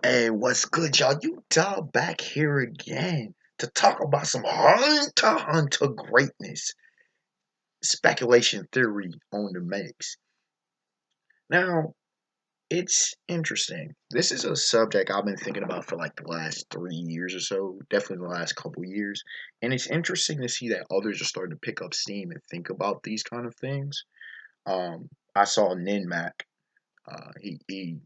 Hey, what's good, y'all? You dog back here again to talk about some Hunter greatness, speculation theory on the mix. Now, it's interesting. This is a subject I've been thinking about for like the last 3 years or so, definitely the last couple years. And it's interesting to see that others are starting to pick up steam and think about these kind of things. I saw Nen Mac. He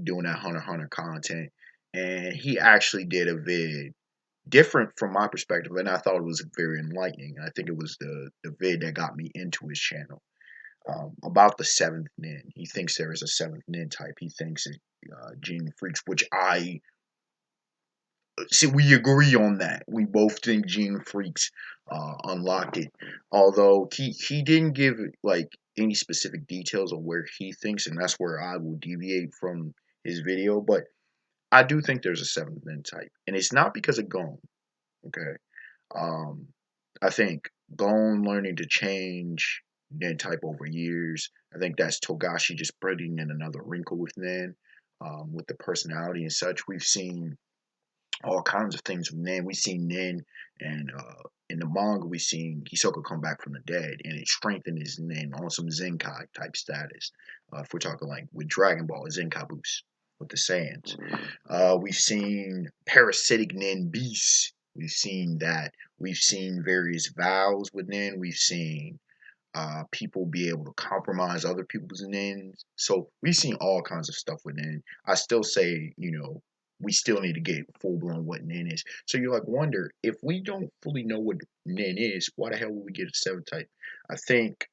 doing that Hunter content, and he actually did a vid different from my perspective, and I thought it was very enlightening. I think it was the vid that got me into his channel about the 7th Nen. He thinks there is a 7th Nen type. He thinks it gene freaks, which I see. We agree on that. We both think gene freaks unlocked it, although he didn't give like any specific details of where he thinks, and that's where I will deviate from his video, but I do think there's a 7th Nen type, and it's not because of Gone. Okay, um, I think Gon learning to change Nen type over years. I think that's Togashi just putting in another wrinkle with Nen, with the personality and such. We've seen all kinds of things with Nen. We've seen Nen, and in the manga, we've seen Hisoka come back from the dead, and it strengthened his Nen on some Zenkai type status. If we're talking like with Dragon Ball, Zenkai boost with the Saiyans. We've seen parasitic Nen beasts. We've seen that. We've seen various vows with Nen. We've seen people be able to compromise other people's Nens. So we've seen all kinds of stuff with Nen. I still say, we still need to get full blown what Nen is. So you like wonder if we don't fully know what Nen is, why the hell would we get a 7 type? I think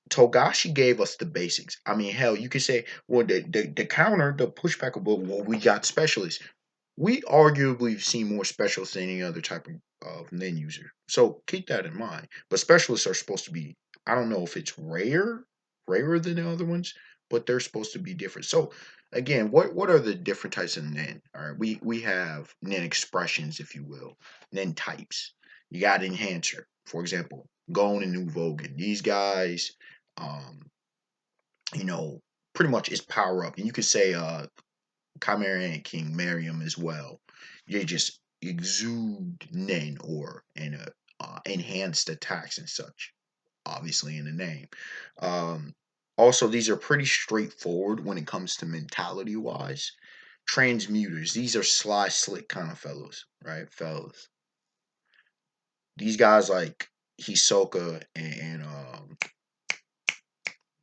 Togashi gave us the basics. I mean, hell, you could say, well, the counter, the pushback of, well, we got specialists. We arguably have seen more specialists than any other type of Nen user. So keep that in mind. But specialists are supposed to be, I don't know if it's rarer than the other ones, but they're supposed to be different. So again, what are the different types of Nen? All right, we have Nen expressions, if you will, Nen types. You got enhancer, for example, Gon and New Vogan. These guys um, you know, pretty much is power up. And you could say Chimera and King Miriam as well. They just exude Nen or and enhanced attacks and such, obviously in the name. Um, also, these are pretty straightforward when it comes to mentality wise. Transmuters, these are sly, slick kind of fellows, right? Fellas. These guys like Hisoka and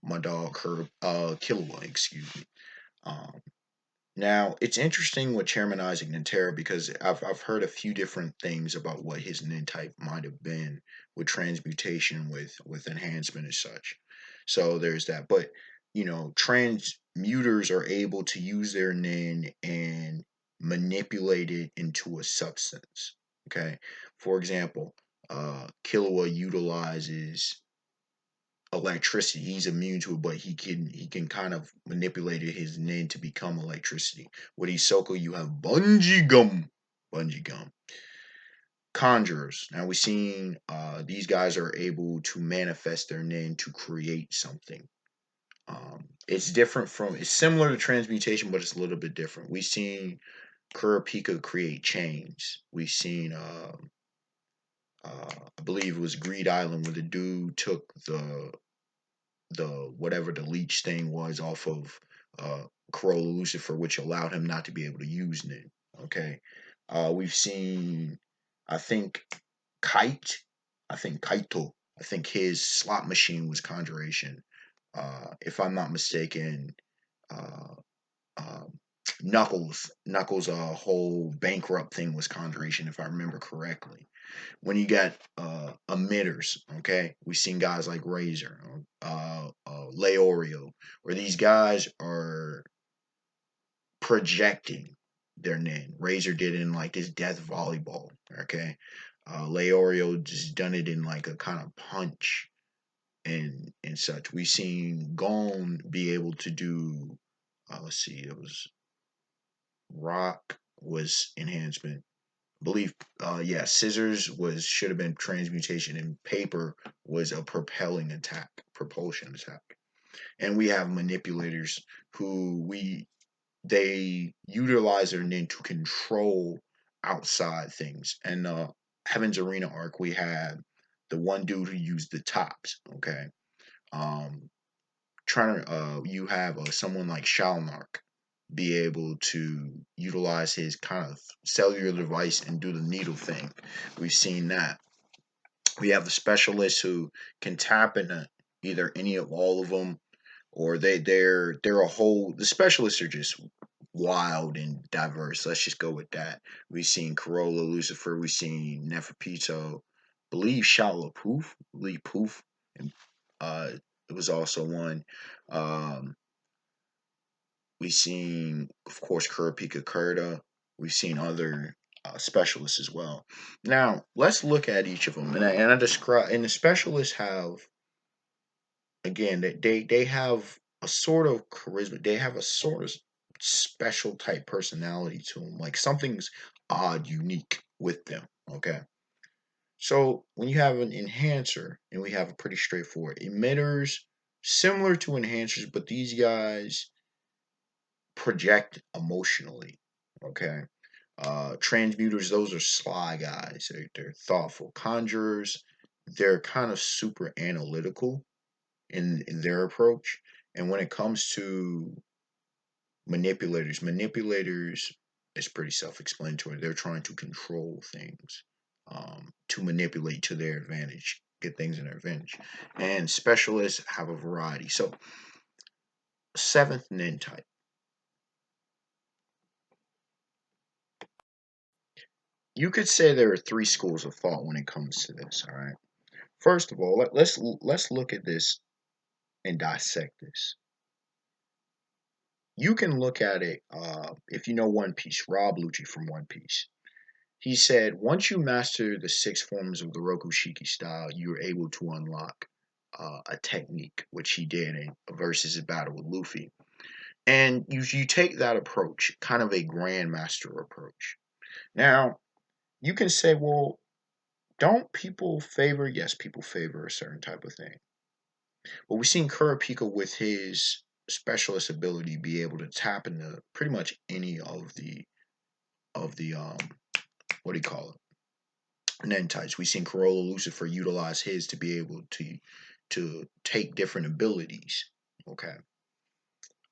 my dog, her Killua, excuse me. Um, Now, it's interesting with Chairman Isaac Nintera because I've heard a few different things about what his Nen type might have been with transmutation, with enhancement and such. So there's that. But transmuters are able to use their Nen and manipulate it into a substance. Okay, for example, Killua utilizes electricity. He's immune to it, but he can kind of manipulate his nen to become electricity. With Isoko, you have bungee gum, conjurers. Now we've seen these guys are able to manifest their nen to create something. It's different from it's similar to transmutation, but it's a little bit different. We've seen Kurapika create chains. We've seen I believe it was Greed Island where the dude took the whatever the leech thing was off of Corolla Lucifer, which allowed him not to be able to use Nin. Okay, we've seen, I think Kite, I think Kaito, I think his slot machine was conjuration. If I'm not mistaken, uh, um, Knuckles' whole bankrupt thing was conjuration, if I remember correctly. When you got emitters, okay, we've seen guys like Razor, Leorio, where these guys are projecting their Nen. Razor did it in like his death volleyball, okay. Leorio just done it in like a kind of punch and such. We've seen Gon be able to do. Let's see, it was Rock was enhancement. I believe yeah, scissors was should have been transmutation and paper was a propulsion attack. And we have manipulators who they utilize their nin to control outside things. And Heaven's Arena arc, we had the one dude who used the tops. Okay, um, trying to you have someone like Shalnark be able to utilize his kind of cellular device and do the needle thing. We've seen that. We have the specialists who can tap into either any of all of them, or they're a whole. The specialists are just wild and diverse. Let's just go with that. We've seen Corolla, Lucifer. We've seen Neferpito. Believe Shala Poof, Lee Poof, and uh, it was also one. Um, we've seen, of course, Kurapika Kurta. We've seen other specialists as well. Now, let's look at each of them. And I describe, and the specialists have, again, they have a sort of charisma. They have a sort of special type personality to them. Like something's odd, unique with them. Okay. So when you have an enhancer, and we have a pretty straightforward emitters, similar to enhancers, but these guys project emotionally. Okay. Transmuters, those are sly guys. They're thoughtful. Conjurers, they're kind of super analytical in their approach. And when it comes to manipulators is pretty self-explanatory. They're trying to control things, to manipulate to their advantage, get things in their advantage. And specialists have a variety. So, 7th Nen type. You could say there are three schools of thought when it comes to this. All right. First of all, let's look at this and dissect this. You can look at it if you know One Piece. Rob Lucci from One Piece. He said, once you master the six forms of the Rokushiki style, you're able to unlock a technique, which he did in versus his battle with Luffy. And you take that approach, kind of a grandmaster approach. Now, you can say, well, don't people favor? Yes, people favor a certain type of thing. But we've seen Kurapika with his specialist ability be able to tap into pretty much any of the what do you call it? Nen types. We've seen Corolla Lucifer utilize his to be able to take different abilities. Okay.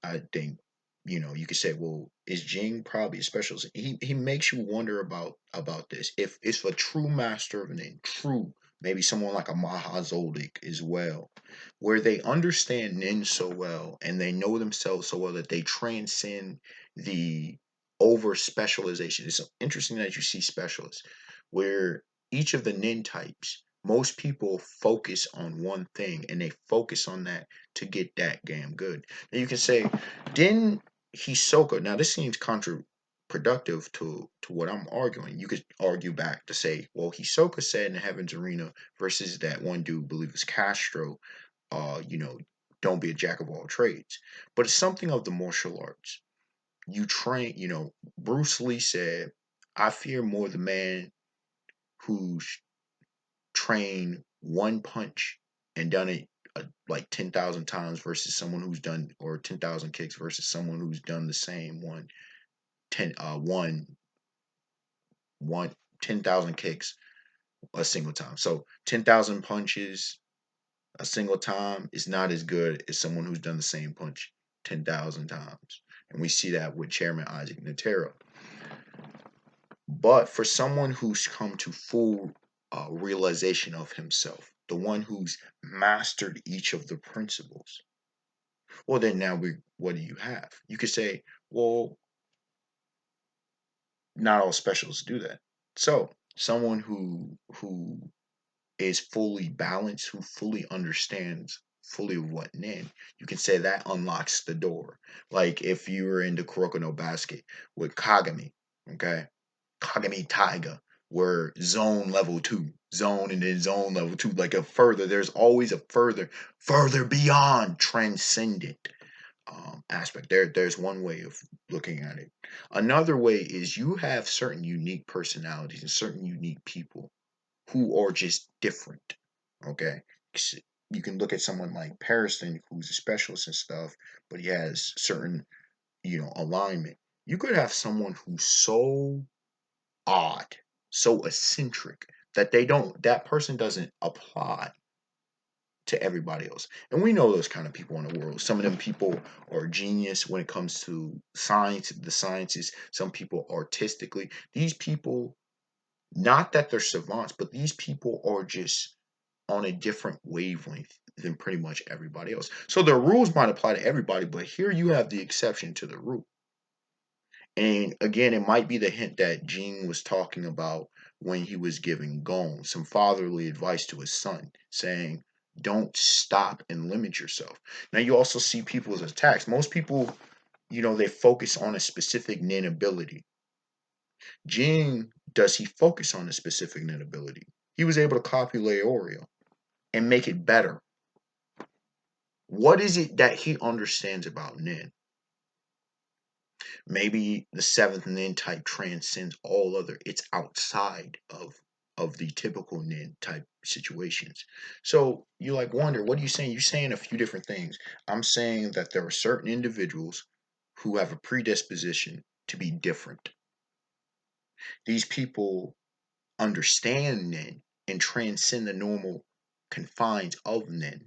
I think, you could say, well, is Jing probably a specialist? He makes you wonder about this. If a true master of Nen, true, maybe someone like a Maha Zoldyck as well, where they understand Nen so well and they know themselves so well that they transcend the over specialization. It's interesting that you see specialists where each of the Nen types, most people focus on one thing and they focus on that to get that damn good. And you can say, didn't Hisoka, now this seems counterproductive to what I'm arguing. You could argue back to say, well, Hisoka said in the Heaven's Arena versus that one dude, believe it's Castro, uh, you know, don't be a jack of all trades. But it's something of the martial arts. You train, Bruce Lee said, I fear more the man who's trained one punch and done it like 10,000 times versus someone who's done, or 10,000 kicks versus someone who's done the same one, 10, 10,000 kicks a single time. So 10,000 punches a single time is not as good as someone who's done the same punch 10,000 times. And we see that with Chairman Isaac Natero. But for someone who's come to full realization of himself, the one who's mastered each of the principles, well, then now what do you have? You could say, well, not all specialists do that. So someone who is fully balanced, who fully understands fully what Nen, you can say that unlocks the door. Like if you were into Kuroko no Basket with Kagami, okay? Kagami Taiga, where zone level two, zone and then zone level two, like a further, there's always a further beyond transcendent aspect. There's one way of looking at it. Another way is you have certain unique personalities and certain unique people who are just different. Okay. You can look at someone like Pariston, who's a specialist and stuff, but he has certain alignment. You could have someone who's so odd, so eccentric that person doesn't apply to everybody else. And we know those kind of people in the world. Some of them people are genius when it comes to science, the sciences. Some people artistically. These people, not that they're savants, but these people are just on a different wavelength than pretty much everybody else. So the rules might apply to everybody, but here you have the exception to the rule. And again, it might be the hint that Gene was talking about when he was giving Gong some fatherly advice to his son, saying, don't stop and limit yourself. Now, you also see people's attacks. Most people, they focus on a specific Nen ability. Jing, does he focus on a specific Nen ability? He was able to copy Leorio and make it better. What is it that he understands about Nen? Maybe the 7th Nen type transcends all other. It's outside of the typical Nen type situations. So you wonder, what are you saying? You're saying a few different things. I'm saying that there are certain individuals who have a predisposition to be different. These people understand Nen and transcend the normal confines of Nen,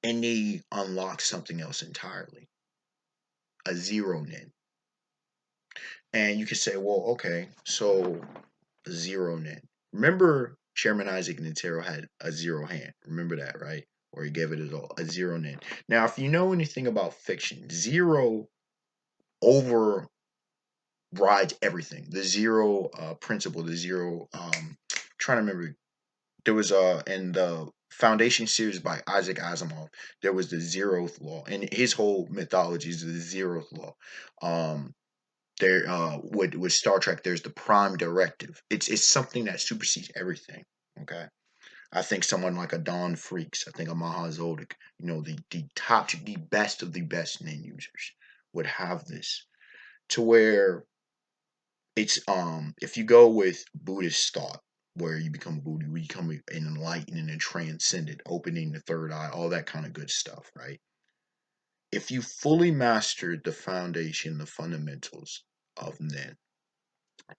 and they unlock something else entirely, a zero Nen. And you could say, well, okay, so zero Nen. Remember, Chairman Isaac Nintero had a zero hand. Remember that, right? Or he gave it a zero Nen. Now, if you know anything about fiction, zero overrides everything. The zero principle, the zero. Trying to remember. There was in the Foundation series by Isaac Asimov. There was the zeroth law, and his whole mythology is the zeroth law. There with Star Trek, there's the prime directive. It's something that supersedes everything. Okay. I think someone like a Don Freaks, I think a Maha Zodic, the best of the best Nen users would have this, to where it's if you go with Buddhist thought, where you become Buddha, you become an enlightened and transcendent, opening the third eye, all that kind of good stuff, right? If you fully mastered the foundation, the fundamentals of Nen,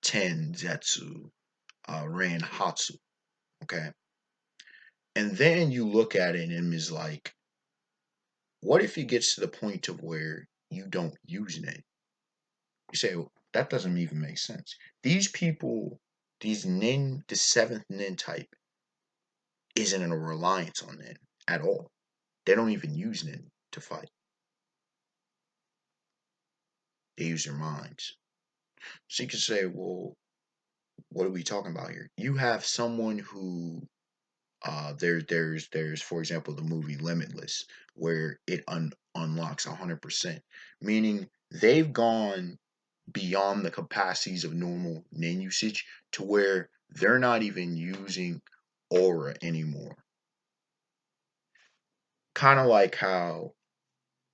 Ten, Zetsu, Ran, Hatsu, okay? And then you look at it and is like, what if it gets to the point of where you don't use Nen? You say, well, that doesn't even make sense. These people, these Nen, the 7th Nen type, isn't a reliance on Nen at all. They don't even use Nen to fight. They use their minds. So you can say, well, what are we talking about here? You have someone who there's for example the movie Limitless, where it unlocks 100%, meaning they've gone beyond the capacities of normal Nen usage to where they're not even using aura anymore. Kind of like how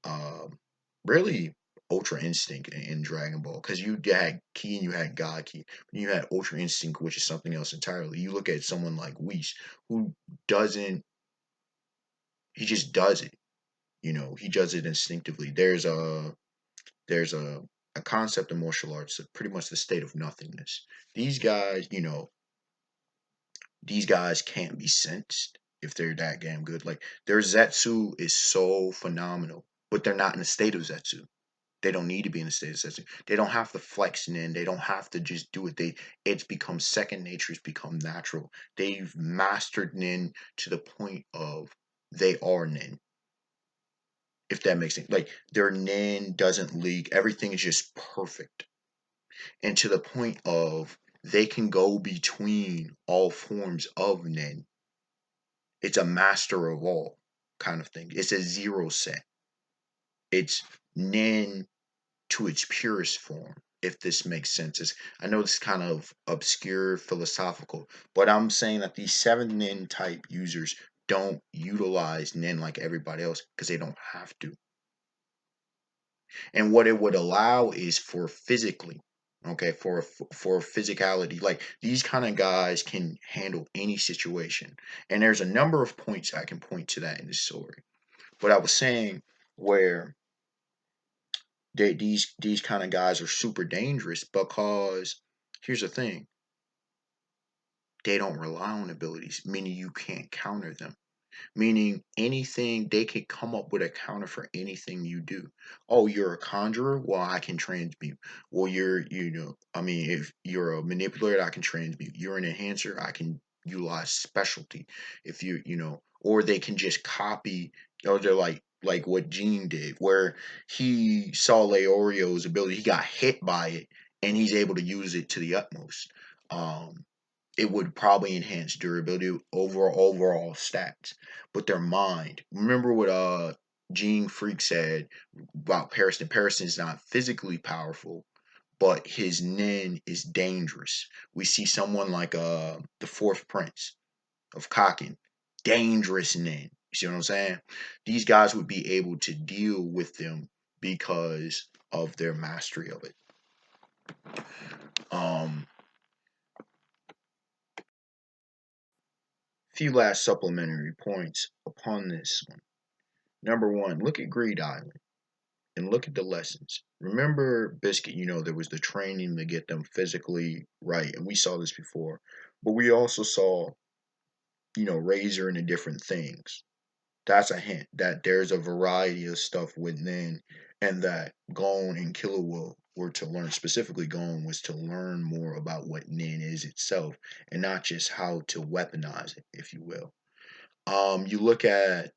um really Ultra Instinct in Dragon Ball, because you had Ki and you had God Ki, you had Ultra Instinct, which is something else entirely. You look at someone like Whis, who doesn't, he just does it. He does it instinctively. There's a concept in martial arts of pretty much the state of nothingness. These guys, these guys can't be sensed if they're that damn good. Like, their Zetsu is so phenomenal, but they're not in a state of Zetsu. They don't need to be in a state of Zetsu. They don't have to flex Nen. They don't have to just do it. It's become second nature. It's become natural. They've mastered Nen to the point of they are Nen. If that makes sense. Like, their Nen doesn't leak. Everything is just perfect. And to the point of they can go between all forms of Nen. It's a master of all kind of thing. It's a zero set. It's Nen to its purest form, if this makes sense. I know it's kind of obscure philosophical, but I'm saying that these 7 Nen type users don't utilize Nen like everybody else because they don't have to. And what it would allow is for physically, okay, for physicality. Like, these kind of guys can handle any situation. And there's a number of points I can point to that in this story. But I was saying where these kind of guys are super dangerous because here's the thing: they don't rely on abilities, meaning you can't counter them. Meaning anything, they can come up with a counter for anything you do. Oh, you're a conjurer? Well, I can transmute. Well, I mean, if you're a manipulator, I can transmute. You're an enhancer, I can utilize specialty. If or they can just copy, or they're like what Gene did, where he saw Leorio's ability, he got hit by it, and he's able to use it to the utmost. It would probably enhance durability, overall stats. But their mind. Remember what Gene Freak said about Pariston. Pariston's not physically powerful, but his Nen is dangerous. We see someone like the fourth prince of Kakin, dangerous Nen. You see what I'm saying? These guys would be able to deal with them because of their mastery of it. Um, few last supplementary points upon this one. Number one, look at Greed Island and look at the lessons. Remember Biscuit, there was the training to get them physically right, and we saw this before. But we also saw, Razor and the different things. That's a hint that there's a variety of stuff within, and that Gon and Killua were to learn. Specifically, Gon was to learn more about what Nen is itself, and not just how to weaponize it, if you will. You look at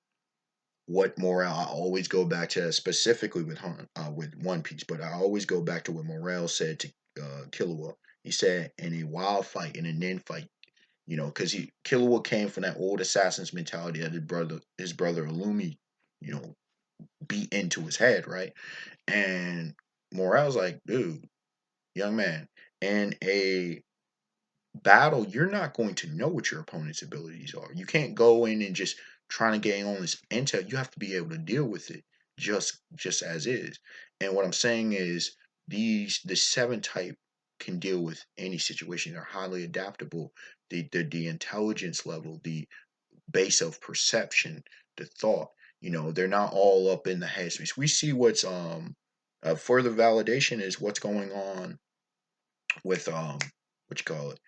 what Morale. I always go back to that specifically with One Piece, but I always go back to what Morale said to Killua. He said in a wild fight, in a Nen fight, because Killua came from that old assassin's mentality that his brother Illumi, you know, beat into his head, right? And Morale's like, dude, young man, in a battle, you're not going to know what your opponent's abilities are. You can't go in and just trying to gain all this intel. You have to be able to deal with it just as is. And what I'm saying is the seven type can deal with any situation. They're highly adaptable. The intelligence level, the base of perception, the thought, they're not all up in the headspace. We see what's further validation is what's going on with what you call it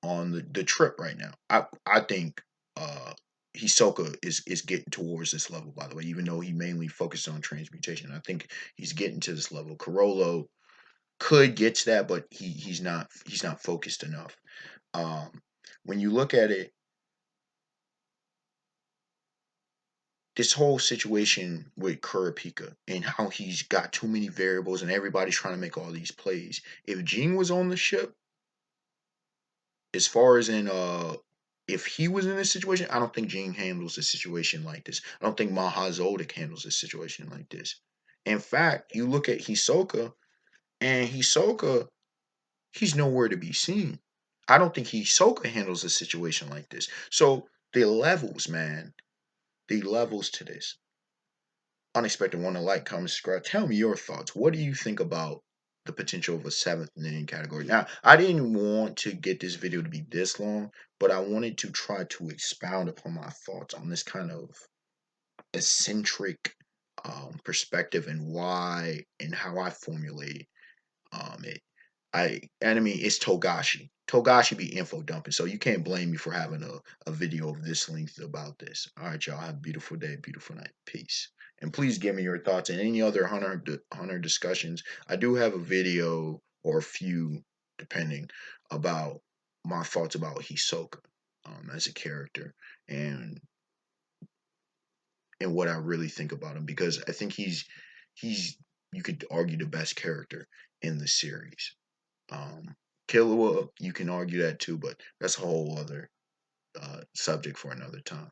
on the trip right now. I think Hisoka is getting towards this level, by the way, even though he mainly focused on transmutation. I think he's getting to this level. Carollo could get to that, but he's not focused enough. When you look at it, this whole situation with Kurapika and how he's got too many variables and everybody's trying to make all these plays. If Gene was on the ship, as far as in if he was in this situation, I don't think Gene handles a situation like this. I don't think Mahazodic handles a situation like this. In fact, you look at Hisoka, and Hisoka, he's nowhere to be seen. I don't think Hisoka handles a situation like this. So the levels, man, the levels to this. Unexpected one to like, comment, subscribe. Tell me your thoughts. What do you think about the potential of a 7th Nen category? Now, I didn't want to get this video to be this long, but I wanted to try to expound upon my thoughts on this kind of eccentric perspective and why and how I formulate it. Enemy is Togashi. Togashi be info dumping, so you can't blame me for having a video of this length about this. All right, y'all. Have a beautiful day, beautiful night. Peace. And please give me your thoughts and any other hunter discussions. I do have a video or a few, depending, about my thoughts about Hisoka as a character and what I really think about him, because I think he's you could argue the best character in the series. Um, Killua, you can argue that too, but that's a whole other subject for another time.